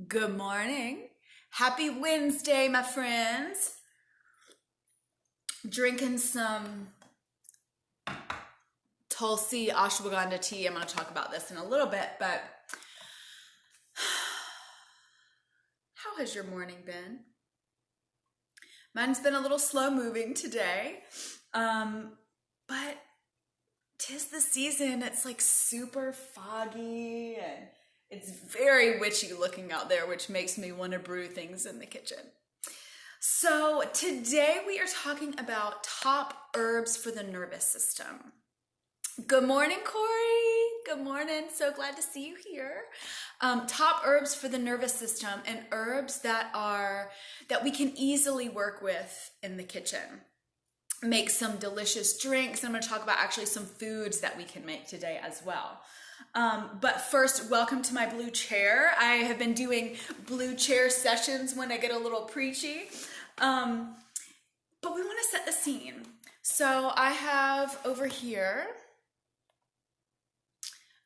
Good morning. Happy Wednesday, my friends. Drinking some Tulsi Ashwagandha tea. I'm going to talk about this in a little bit, but how has your morning been? Mine's been a little slow moving today, but 'tis the season. It's like super foggy and it's very witchy looking out there, which makes me want to brew things in the kitchen. So today we are talking about top herbs for the nervous system. Good morning, Corey. Good morning. So glad to see you here. Top herbs for the nervous system and herbs that we can easily work with in the kitchen. Make some delicious drinks. I'm going to talk about actually some foods that we can make today as well. But first, welcome to my blue chair. I have been doing blue chair sessions when I get a little preachy. But we want to set the scene. So I have over here,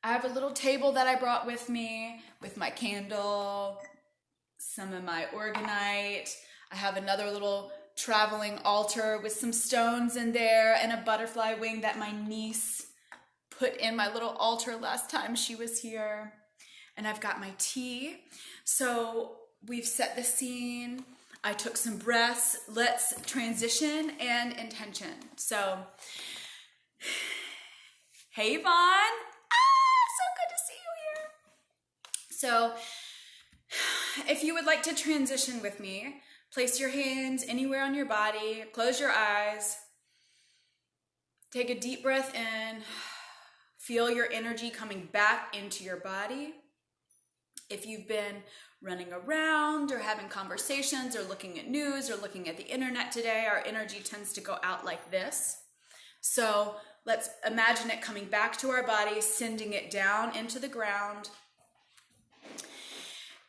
I have a little table that I brought with me with my candle, some of my organite. I have another little traveling altar with some stones in there and a butterfly wing that my niece put in my little altar last time she was here. And I've got my tea. So we've set the scene. I took some breaths. Let's transition and intention. So, hey Vaughn. So good to see you here. So if you would like to transition with me, place your hands anywhere on your body. Close your eyes. Take a deep breath in. Feel your energy coming back into your body. If you've been running around or having conversations or looking at news or looking at the internet today, our energy tends to go out like this. So let's imagine it coming back to our body, sending it down into the ground.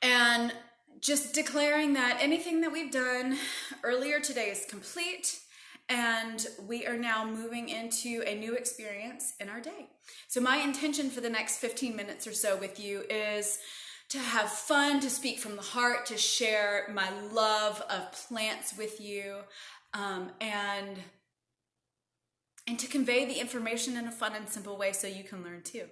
And just declaring that anything that we've done earlier today is complete. And we are now moving into a new experience in our day. So my intention for the next 15 minutes or so with you is to have fun, to speak from the heart, to share my love of plants with you, and to convey the information in a fun and simple way so you can learn too.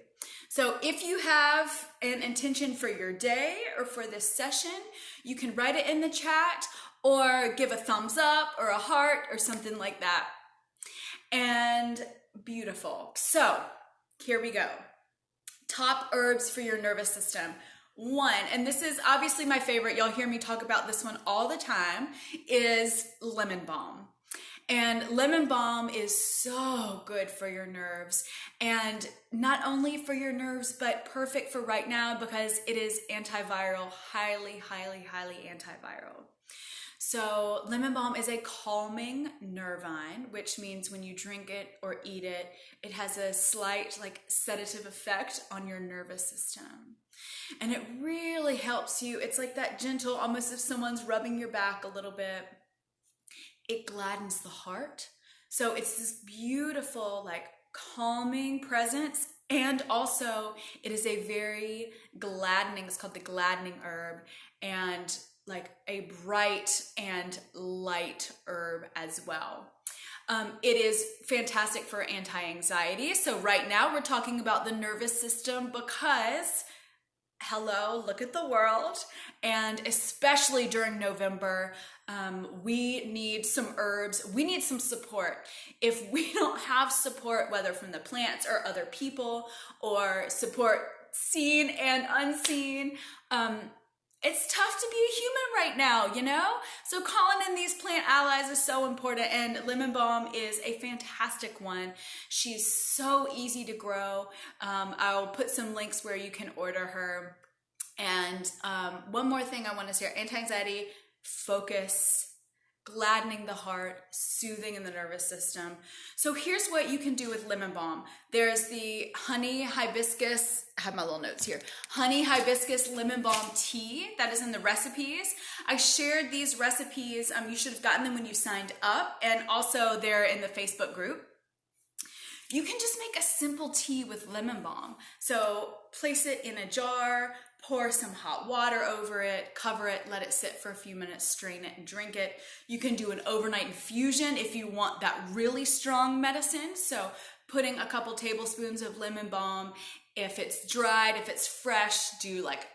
So if you have an intention for your day or for this session, you can write it in the chat or give a thumbs up or a heart or something like that. And beautiful. So here we go. Top herbs for your nervous system. One, and this is obviously my favorite, you'll hear me talk about this one all the time, is lemon balm. And lemon balm is so good for your nerves, and not only for your nerves, but perfect for right now because it is antiviral, highly, highly, highly antiviral. So lemon balm is a calming nervine, which means when you drink it or eat it, it has a slight sedative effect on your nervous system. And it really helps you. It's like that gentle, almost if someone's rubbing your back a little bit. It gladdens the heart. So it's this beautiful, calming presence. And also it is a very gladdening, it's called the gladdening herb, and a bright and light herb as well. It is fantastic for anti-anxiety. So right now we're talking about the nervous system because, hello, look at the world. And especially during November, we need some herbs. We need some support. If we don't have support, whether from the plants or other people, or support seen and unseen, it's tough to be a human right now, you know? So calling in these plant allies is so important, and lemon balm is a fantastic one. She's so easy to grow. I'll put some links where you can order her. And one more thing I want to share, anti-anxiety, focus, gladdening the heart, soothing in the nervous system. So here's what you can do with lemon balm. There's the honey hibiscus, I have my little notes here, honey hibiscus lemon balm tea that is in the recipes. I shared these recipes, you should have gotten them when you signed up, and also they're in the Facebook group. You can just make a simple tea with lemon balm. So place it in a jar, pour some hot water over it, cover it, let it sit for a few minutes, strain it and drink it. You can do an overnight infusion if you want that really strong medicine. So putting a couple tablespoons of lemon balm. If it's dried, if it's fresh, do like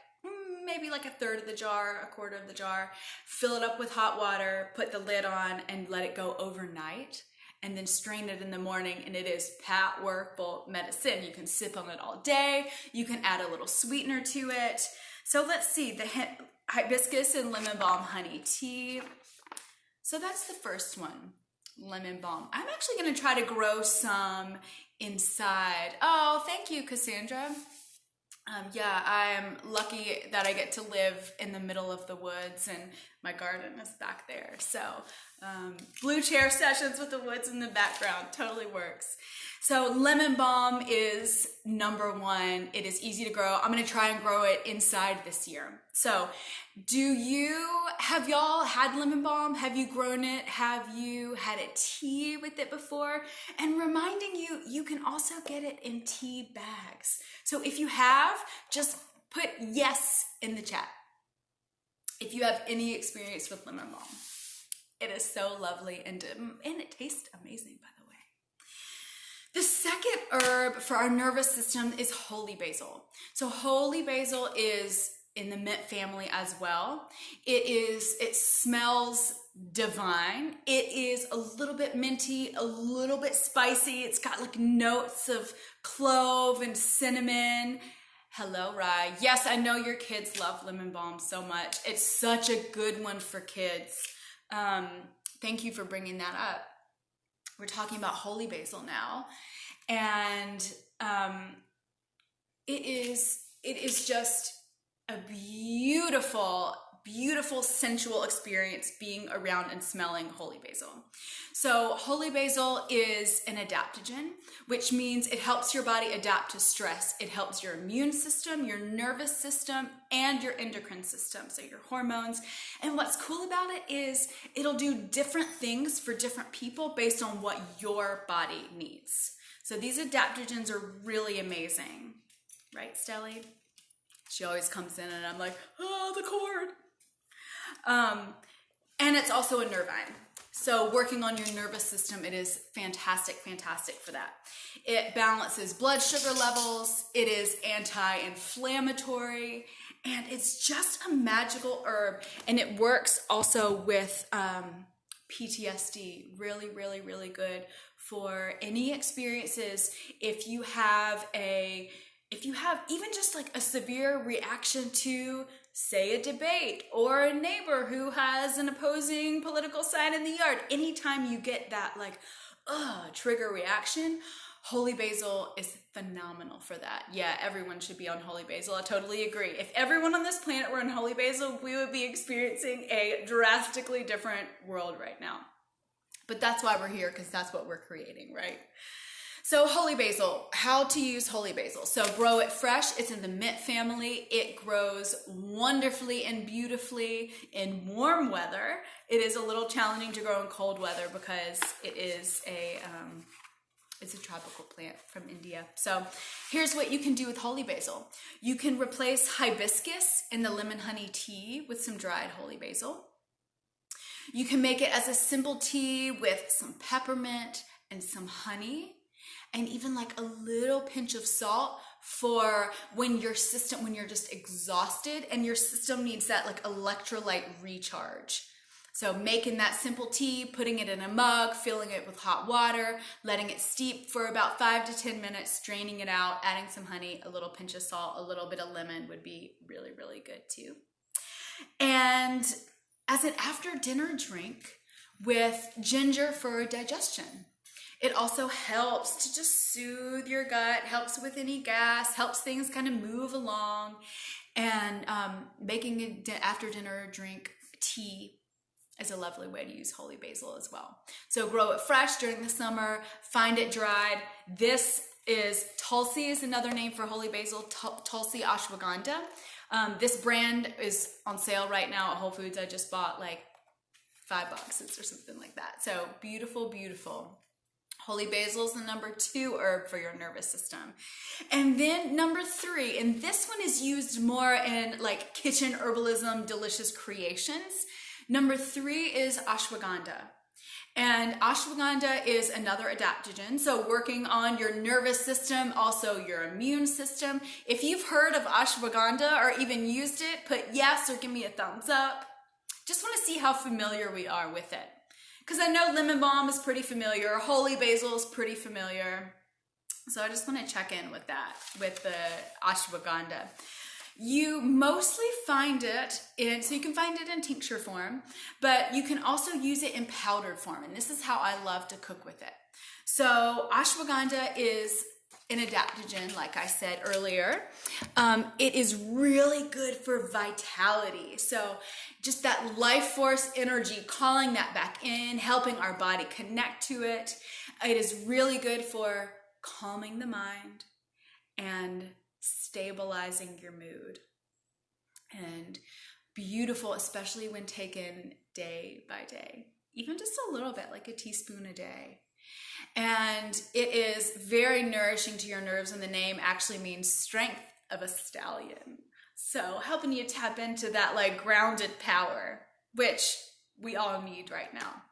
maybe like a third of the jar, a quarter of the jar, fill it up with hot water, put the lid on and let it go overnight, and then strain it in the morning, and it is powerful medicine. You can sip on it all day. You can add a little sweetener to it. So let's see, the hibiscus and lemon balm honey tea. So that's the first one, lemon balm. I'm actually gonna try to grow some inside. Oh, thank you, Cassandra. Yeah, I'm lucky that I get to live in the middle of the woods and my garden is back there. So blue chair sessions with the woods in the background totally works. So lemon balm is number one. It is easy to grow. I'm going to try and grow it inside this year. So have y'all had lemon balm? Have you grown it? Have you had a tea with it before? And reminding you, you can also get it in tea bags. So if you have, just put yes in the chat if you have any experience with lemon balm. It is so lovely and it tastes amazing, by the way. The second herb for our nervous system is holy basil. So holy basil is in the mint family as well. It smells divine. It is a little bit minty, a little bit spicy. It's got like notes of clove and cinnamon. Hello, Rye. Yes, I know your kids love lemon balm so much. It's such a good one for kids. Thank you for bringing that up. We're talking about holy basil now. And it is just a beautiful, beautiful sensual experience being around and smelling holy basil. So holy basil is an adaptogen, which means it helps your body adapt to stress. It helps your immune system, your nervous system, and your endocrine system, so your hormones. And what's cool about it is it'll do different things for different people based on what your body needs. So these adaptogens are really amazing. Right, Stelly? She always comes in and I'm like, oh, the cord. And it's also a nervine. So working on your nervous system, it is fantastic, fantastic for that. It balances blood sugar levels. It is anti-inflammatory. And it's just a magical herb. And it works also with PTSD. Really, really, really good for any experiences. If you have even just like a severe reaction to, say, a debate or a neighbor who has an opposing political side in the yard, anytime you get that like, trigger reaction, holy basil is phenomenal for that. Yeah, everyone should be on holy basil. I totally agree. If everyone on this planet were on holy basil, we would be experiencing a drastically different world right now. But that's why we're here, because that's what we're creating, right? So holy basil, how to use holy basil. So grow it fresh. It's in the mint family. It grows wonderfully and beautifully in warm weather. It is a little challenging to grow in cold weather because it's a tropical plant from India. So here's what you can do with holy basil. You can replace hibiscus in the lemon honey tea with some dried holy basil. You can make it as a simple tea with some peppermint and some honey, and even like a little pinch of salt for when you're just exhausted and your system needs that like electrolyte recharge. So making that simple tea, putting it in a mug, filling it with hot water, letting it steep for about 5 to 10 minutes, draining it out, adding some honey, a little pinch of salt, a little bit of lemon would be really, really good too. And as an after dinner drink with ginger for digestion. It also helps to just soothe your gut, helps with any gas, helps things kind of move along. And making an after dinner drink tea is a lovely way to use holy basil as well. So grow it fresh during the summer, find it dried. Tulsi is another name for holy basil, Tulsi Ashwagandha. This brand is on sale right now at Whole Foods. I just bought like 5 boxes or something like that. So beautiful, beautiful. Holy basil is the number 2 herb for your nervous system. And then number 3, and this one is used more in like kitchen herbalism, delicious creations. Number 3 is ashwagandha. And ashwagandha is another adaptogen, so working on your nervous system, also your immune system. If you've heard of ashwagandha or even used it, put yes or give me a thumbs up. Just want to see how familiar we are with it. Because I know lemon balm is pretty familiar, holy basil is pretty familiar. So I just want to check in with that, with the ashwagandha. You mostly find it so you can find it in tincture form, but you can also use it in powdered form. And this is how I love to cook with it. So ashwagandha is an adaptogen, like I said earlier. It is really good for vitality. So just that life force energy, calling that back in, helping our body connect to it. It is really good for calming the mind and stabilizing your mood. And beautiful, especially when taken day by day, even just a little bit, like a teaspoon a day. And it is very nourishing to your nerves, and the name actually means strength of a stallion. So helping you tap into that like grounded power, which we all need right now.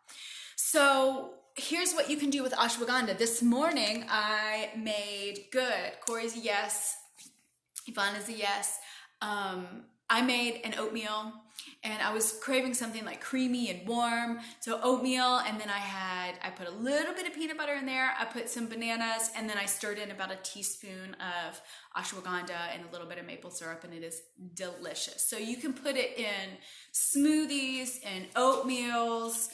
So here's what you can do with ashwagandha. This morning I made good. Corey's a yes. Yvonne is a yes. I made an oatmeal, and I was craving something like creamy and warm. So oatmeal, and then I put a little bit of peanut butter in there. I put some bananas, and then I stirred in about a teaspoon of ashwagandha and a little bit of maple syrup, and it is delicious. So you can put it in smoothies and oatmeals.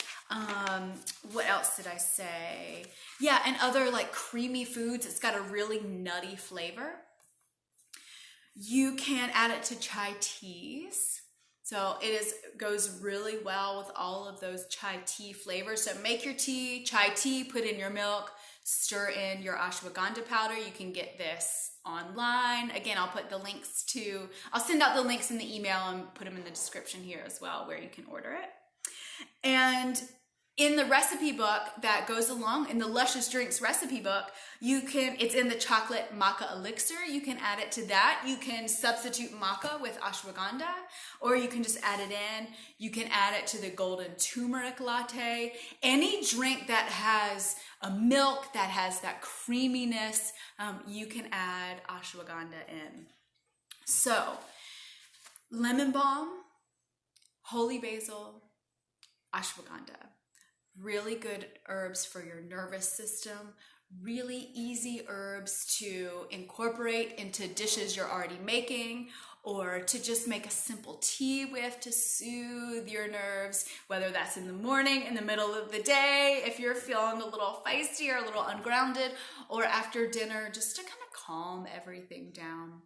What else did I say? Yeah, and other like creamy foods. It's got a really nutty flavor. You can add it to chai teas. So goes really well with all of those chai tea flavors. So make your tea, chai tea, put in your milk, stir in your ashwagandha powder. You can get this online. Again, I'll send out the links in the email and put them in the description here as well, where you can order it. And in the recipe book that goes along, in the Luscious Drinks recipe book, it's in the chocolate maca elixir. You can add it to that. You can substitute maca with ashwagandha, or you can just add it in. You can add it to the golden turmeric latte. Any drink that has a milk that has that creaminess, you can add ashwagandha in. So, lemon balm, holy basil, ashwagandha. Really good herbs for your nervous system, really easy herbs to incorporate into dishes you're already making, or to just make a simple tea with to soothe your nerves, whether that's in the morning, in the middle of the day, if you're feeling a little feisty or a little ungrounded, or after dinner, just to kind of calm everything down.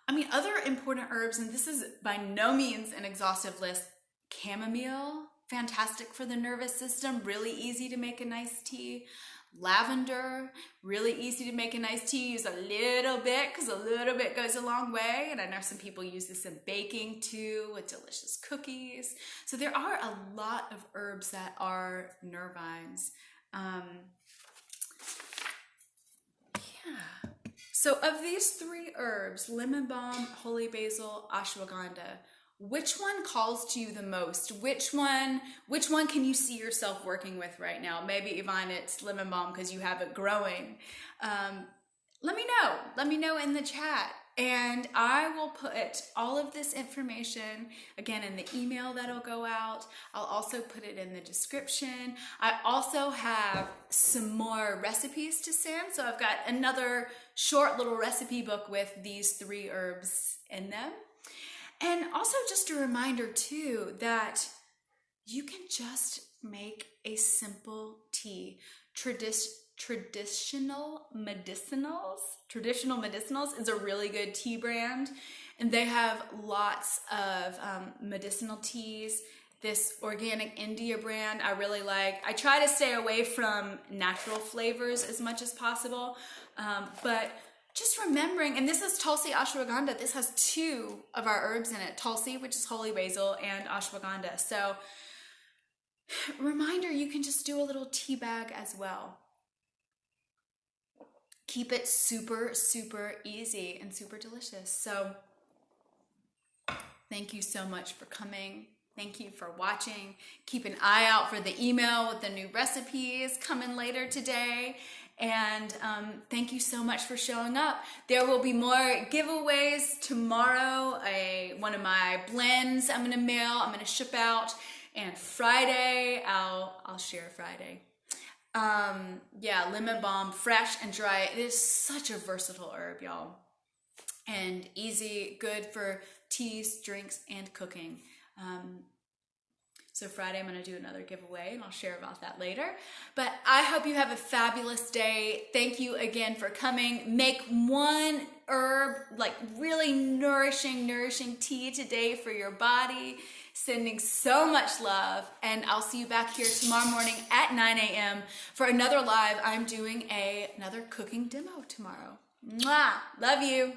I mean, other important herbs, and this is by no means an exhaustive list, chamomile, fantastic for the nervous system, really easy to make a nice tea. Lavender, really easy to make a nice tea. Use a little bit, because a little bit goes a long way. And I know some people use this in baking too, with delicious cookies. So there are a lot of herbs that are nervines. So of these 3 herbs, lemon balm, holy basil, ashwagandha, which one calls to you the most? Which one can you see yourself working with right now? Maybe, Yvonne, it's lemon balm because you have it growing. Let me know. Let me know in the chat. And I will put all of this information, again, in the email that'll go out. I'll also put it in the description. I also have some more recipes to send. So I've got another short little recipe book with these 3 herbs in them. And also just a reminder too that you can just make a simple tea. Traditional Medicinals is a really good tea brand, and they have lots of medicinal teas. This Organic India brand I really like. I try to stay away from natural flavors as much as possible, but just remembering, and this is Tulsi ashwagandha. This has 2 of our herbs in it. Tulsi, which is holy basil, and ashwagandha. So reminder, you can just do a little tea bag as well. keep it super, super easy and super delicious. So thank you so much for coming. Thank you for watching. Keep an eye out for the email with the new recipes coming later today. And thank you so much for showing up. There will be more giveaways tomorrow. One of my blends I'm going to mail, I'm going to ship out. And Friday, I'll share Friday. Yeah, lemon balm, fresh and dry. It is such a versatile herb, y'all. And easy, good for teas, drinks, and cooking. So Friday I'm going to do another giveaway and I'll share about that later. But I hope you have a fabulous day. Thank you again for coming. Make one herb, like really nourishing tea today for your body. Sending so much love, and I'll see you back here tomorrow morning at 9 a.m. for another live. I'm doing another cooking demo tomorrow. Mwah! Love you.